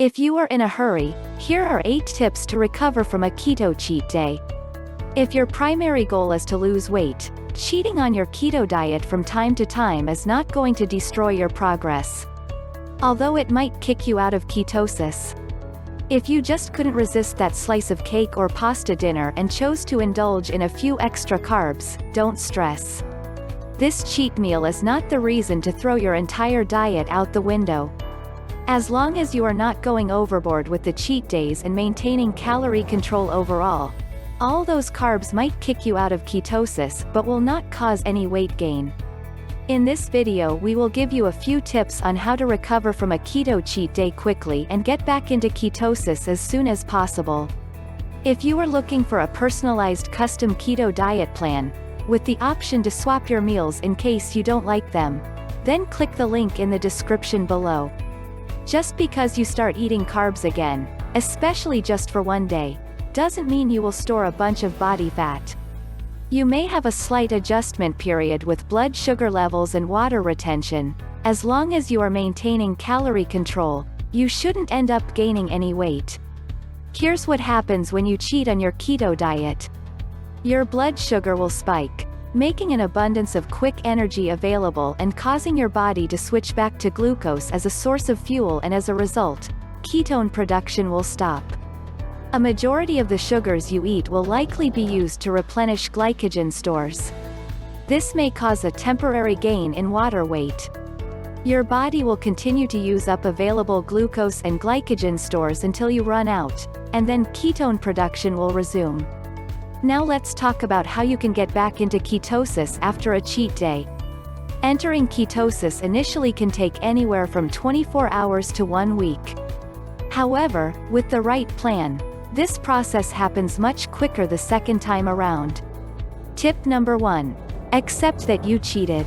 If you are in a hurry, here are 8 tips to recover from a keto cheat day. If your primary goal is to lose weight, cheating on your keto diet from time to time is not going to destroy your progress, although it might kick you out of ketosis. If you just couldn't resist that slice of cake or pasta dinner and chose to indulge in a few extra carbs, don't stress. This cheat meal is not the reason to throw your entire diet out the window. As long as you are not going overboard with the cheat days and maintaining calorie control overall, all those carbs might kick you out of ketosis but will not cause any weight gain. In this video we will give you a few tips on how to recover from a keto cheat day quickly and get back into ketosis as soon as possible. If you are looking for a personalized custom keto diet plan, with the option to swap your meals in case you don't like them, then click the link in the description below. Just because you start eating carbs again, especially just for one day, doesn't mean you will store a bunch of body fat. You may have a slight adjustment period with blood sugar levels and water retention. As long as you are maintaining calorie control, you shouldn't end up gaining any weight. Here's what happens when you cheat on your keto diet. Your blood sugar will spike, making an abundance of quick energy available and causing your body to switch back to glucose as a source of fuel, and as a result, ketone production will stop. A majority of the sugars you eat will likely be used to replenish glycogen stores. This may cause a temporary gain in water weight. Your body will continue to use up available glucose and glycogen stores until you run out, and then ketone production will resume. Now let's talk about how you can get back into ketosis after a cheat day. Entering ketosis initially can take anywhere from 24 hours to 1 week. However, with the right plan, this process happens much quicker the second time around. Tip number 1. Accept that you cheated.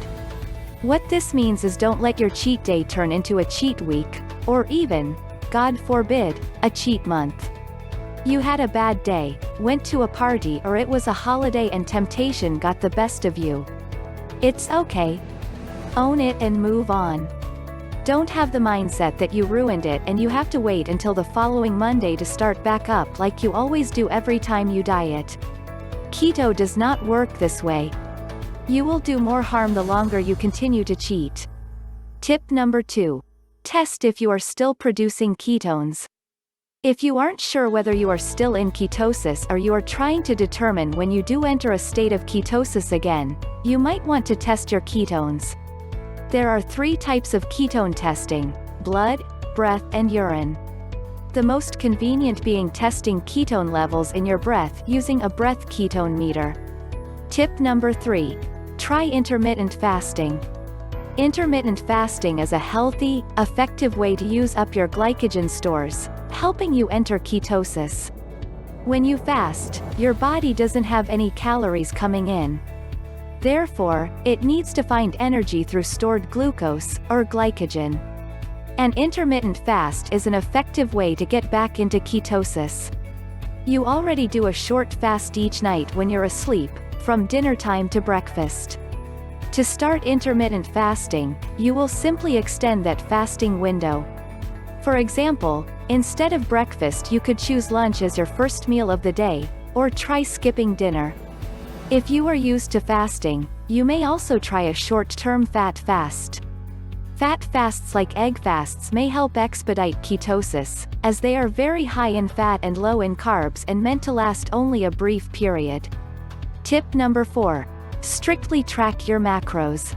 What this means is don't let your cheat day turn into a cheat week, or even, God forbid, a cheat month. You had a bad day, went to a party, or it was a holiday and temptation got the best of you. It's okay. Own it and move on. Don't have the mindset that you ruined it and you have to wait until the following Monday to start back up like you always do every time you diet. Keto does not work this way. You will do more harm the longer you continue to cheat. Tip number 2. Test if you are still producing ketones. If you aren't sure whether you are still in ketosis or you are trying to determine when you do enter a state of ketosis again, you might want to test your ketones. There are 3 types of ketone testing: blood, breath, and urine. The most convenient being testing ketone levels in your breath using a breath ketone meter. Tip number 3. Try intermittent fasting. Intermittent fasting is a healthy, effective way to use up your glycogen stores, helping you enter ketosis. When you fast, your body doesn't have any calories coming in. Therefore, it needs to find energy through stored glucose, or glycogen. An intermittent fast is an effective way to get back into ketosis. You already do a short fast each night when you're asleep, from dinner time to breakfast. To start intermittent fasting, you will simply extend that fasting window. For example, instead of breakfast you could choose lunch as your first meal of the day, or try skipping dinner. If you are used to fasting, you may also try a short-term fat fast. Fat fasts like egg fasts may help expedite ketosis, as they are very high in fat and low in carbs and meant to last only a brief period. Tip number 4. Strictly track your macros.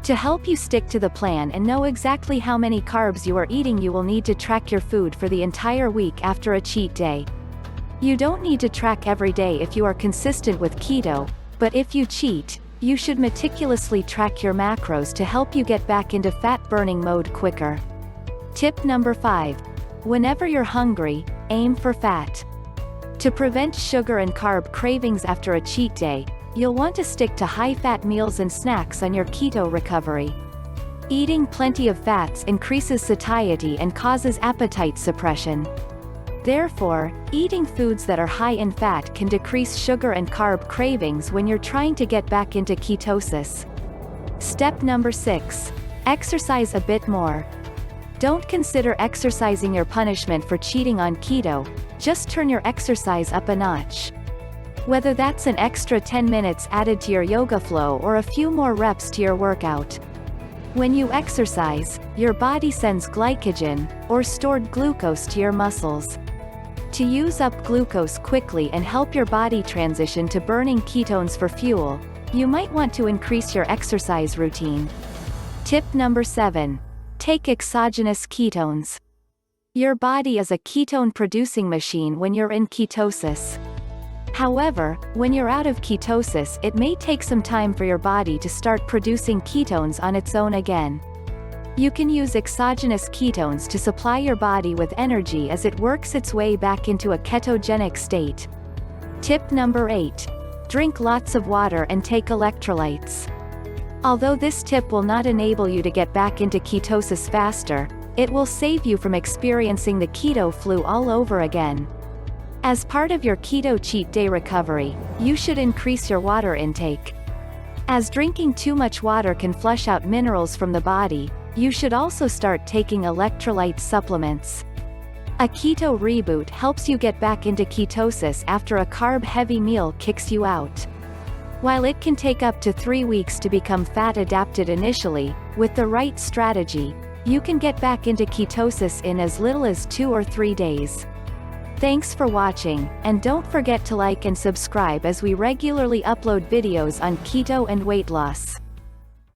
To help you stick to the plan and know exactly how many carbs you are eating, you will need to track your food for the entire week after a cheat day. You don't need to track every day if you are consistent with keto, but if you cheat, you should meticulously track your macros to help you get back into fat-burning mode quicker. Tip number 5. Whenever you're hungry, aim for fat. To prevent sugar and carb cravings after a cheat day, you'll want to stick to high-fat meals and snacks on your keto recovery. Eating plenty of fats increases satiety and causes appetite suppression. Therefore, eating foods that are high in fat can decrease sugar and carb cravings when you're trying to get back into ketosis. Step number 6. Exercise a bit more. Don't consider exercising your punishment for cheating on keto, just turn your exercise up a notch. Whether that's an extra 10 minutes added to your yoga flow or a few more reps to your workout. When you exercise, your body sends glycogen, or stored glucose, to your muscles. To use up glucose quickly and help your body transition to burning ketones for fuel, you might want to increase your exercise routine. Tip number 7. Take exogenous ketones. Your body is a ketone-producing machine when you're in ketosis. However, when you're out of ketosis, it may take some time for your body to start producing ketones on its own again. You can use exogenous ketones to supply your body with energy as it works its way back into a ketogenic state. Tip number 8. Drink lots of water and take electrolytes. Although this tip will not enable you to get back into ketosis faster, it will save you from experiencing the keto flu all over again. As part of your keto cheat day recovery, you should increase your water intake. As drinking too much water can flush out minerals from the body, you should also start taking electrolyte supplements. A keto reboot helps you get back into ketosis after a carb-heavy meal kicks you out. While it can take up to 3 weeks to become fat-adapted initially, with the right strategy, you can get back into ketosis in as little as 2 or 3 days. Thanks for watching, and don't forget to like and subscribe as we regularly upload videos on keto and weight loss.